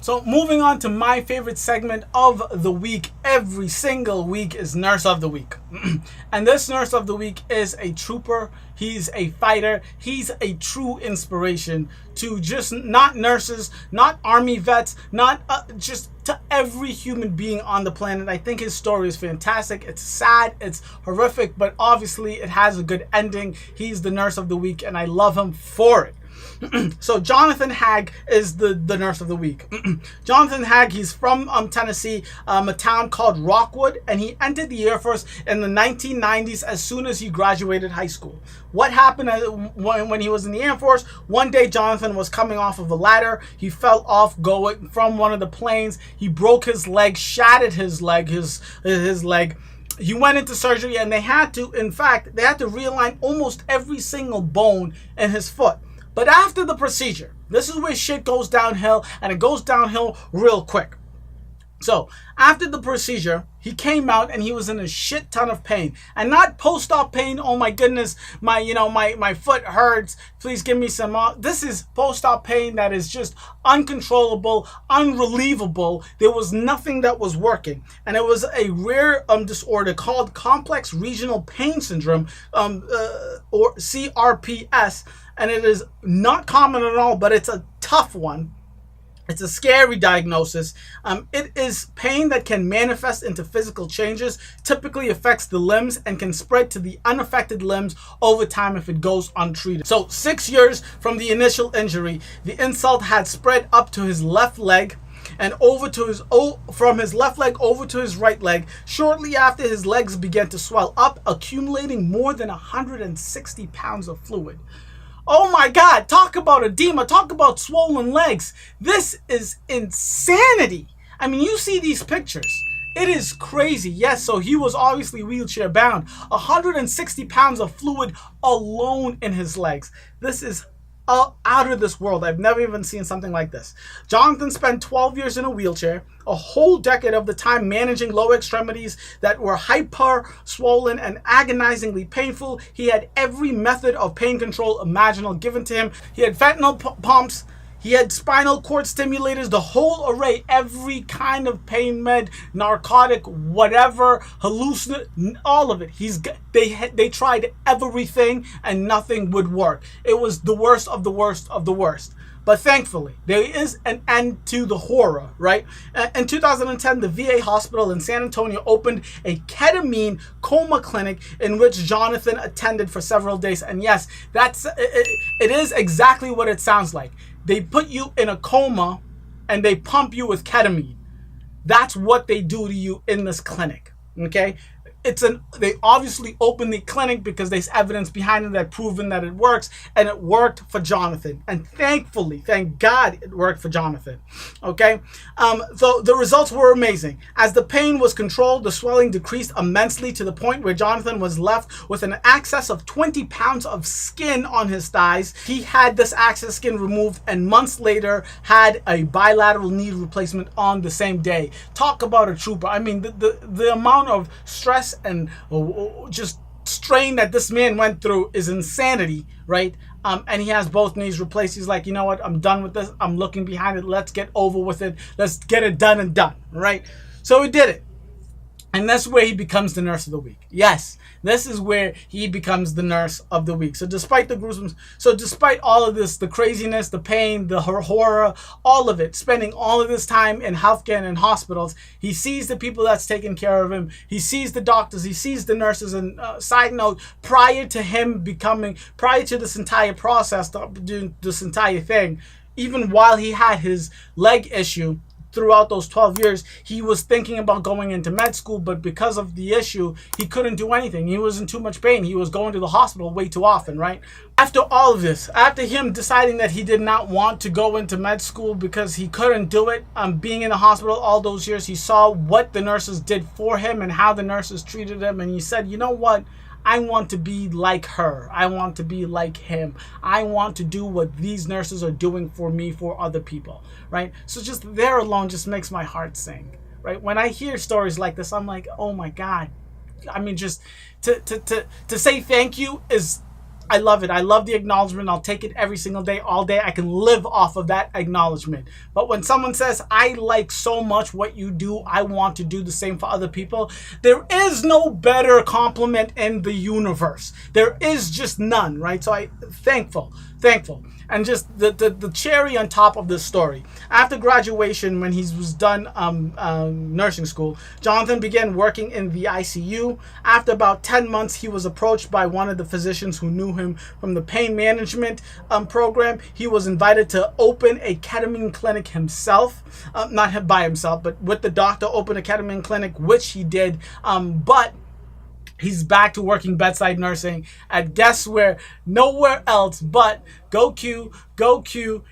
So moving on to my favorite segment of the week, every single week, is Nurse of the Week. And this Nurse of the Week is a trooper. He's a fighter. He's a true inspiration to just not nurses, not army vets, not just to every human being on the planet. I think his story is fantastic. It's sad, it's horrific, but obviously it has a good ending. He's the Nurse of the Week, and I love him for it. So Jonathan Haag is the Nurse of the Week. Jonathan Haag, he's from Tennessee, a town called Rockwood, and he entered the Air Force in the 1990s as soon as he graduated high school. What happened when he was in the Air Force? One day Jonathan was coming off of a ladder. He fell off going from one of the planes. He broke his leg, shattered his leg, his leg. He went into surgery, and they had to realign almost every single bone in his foot. But after the procedure, this is where shit goes downhill, and it goes downhill real quick. So after the procedure, he came out and he was in a shit ton of pain, and not post-op pain. Oh my goodness, my foot hurts. Please give me some. This is post-op pain that is just uncontrollable, unrelievable. There was nothing that was working, and it was a rare disorder called complex regional pain syndrome, or CRPS. And it is not common at all, but it's a tough one. It's a scary diagnosis. It is pain that can manifest into physical changes, typically affects the limbs, and can spread to the unaffected limbs over time if it goes untreated. So 6 years from the initial injury, the insult had spread up to his left leg and from his left leg over to his right leg. Shortly after, his legs began to swell up, accumulating more than 160 pounds of fluid. Oh my God, talk about edema, talk about swollen legs. This is insanity. I mean, you see these pictures. It is crazy. Yes, so he was obviously wheelchair bound. 160 pounds of fluid alone in his legs. This is out of this world. I've never even seen something like this. Jonathan spent 12 years in a wheelchair, a whole decade of the time managing lower extremities that were hyper swollen and agonizingly painful. He had every method of pain control imaginable given to him. He had fentanyl pumps. He had spinal cord stimulators, the whole array, every kind of pain med, narcotic, whatever, hallucinant, all of it. They tried everything and nothing would work. It was the worst of the worst of the worst. But thankfully, there is an end to the horror, right? In 2010, the VA hospital in San Antonio opened a ketamine coma clinic in which Jonathan attended for several days. And yes, it is exactly what it sounds like. They put you in a coma and they pump you with ketamine. That's what they do to you in this clinic, okay? They obviously opened the clinic because there's evidence behind it that proven that it works, and it worked for Jonathan. And thankfully, thank God it worked for Jonathan. Okay, so the results were amazing. As the pain was controlled, the swelling decreased immensely to the point where Jonathan was left with an excess of 20 pounds of skin on his thighs. He had this excess skin removed, and months later had a bilateral knee replacement on the same day. Talk about a trooper. I mean, the amount of stress and just strain that this man went through is insanity, right? And he has both knees replaced. He's like, you know what? I'm done with this. I'm looking behind it. Let's get over with it. Let's get it done and done, right? So he did it. And that's where he becomes the Nurse of the Week. Yes, this is where he becomes the Nurse of the Week. So despite all of this, the craziness, the pain, the horror, all of it, spending all of this time in healthcare and in hospitals, he sees the people that's taking care of him. He sees the doctors. He sees the nurses. And side note, prior to this entire process, doing this entire thing, even while he had his leg issue, throughout those 12 years, he was thinking about going into med school, but because of the issue, he couldn't do anything. He was in too much pain. He was going to the hospital way too often, right? After all of this, after him deciding that he did not want to go into med school because he couldn't do it, being in the hospital all those years, he saw what the nurses did for him and how the nurses treated him, and he said, you know what? I want to be like her. I want to be like him. I want to do what these nurses are doing for me, for other people, right? So just there alone just makes my heart sing, right? When I hear stories like this, I'm like, oh my God. I mean, just to say thank you is I love it. I love the acknowledgement. I'll take it every single day, all day. I can live off of that acknowledgement. But when someone says, I like so much what you do, I want to do the same for other people, there is no better compliment in the universe. There is just none, right? So thankful. And just the cherry on top of this story. After graduation, when he was done nursing school, Jonathan began working in the ICU. After about 10 months, he was approached by one of the physicians who knew him from the pain management program. He was invited to open a ketamine clinic himself. Not by himself, but with the doctor, open a ketamine clinic, which he did. But he's back to working bedside nursing at guess where? Nowhere else but go Q.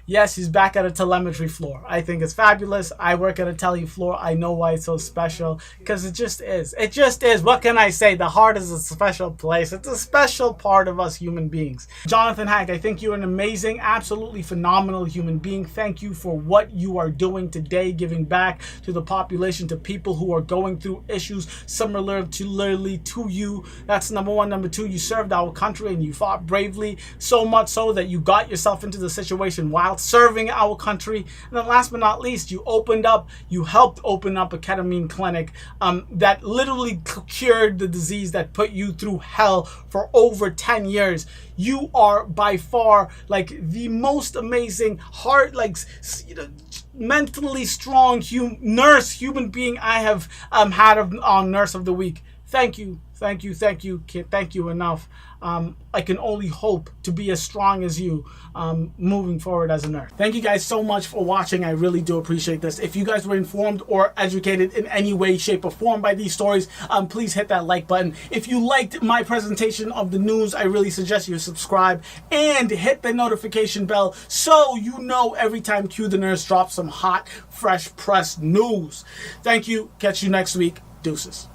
Yes, he's back at a telemetry floor. I think it's fabulous. I work at a tele floor. I know why it's so special, because it just is. It just is. What can I say? The heart is a special place. It's a special part of us human beings. Jonathan Haag, I think you're an amazing, absolutely phenomenal human being. Thank you for what you are doing today, giving back to the population, to people who are going through issues similarly to you. That's number one. Number two, you served our country and you fought bravely, so much so that you got yourself into the situation while serving our country. And then last but not least, you helped open up a ketamine clinic that literally cured the disease that put you through hell for over 10 years. You are by far like the most amazing mentally strong human being I have had on Nurse of the Week. Thank you. Can't thank you enough. I can only hope to be as strong as you moving forward as a nurse. Thank you guys so much for watching. I really do appreciate this. If you guys were informed or educated in any way, shape, or form by these stories, please hit that like button. If you liked my presentation of the news, I really suggest you subscribe and hit the notification bell so you know every time Q the Nurse drops some hot, fresh press news. Thank you. Catch you next week. Deuces.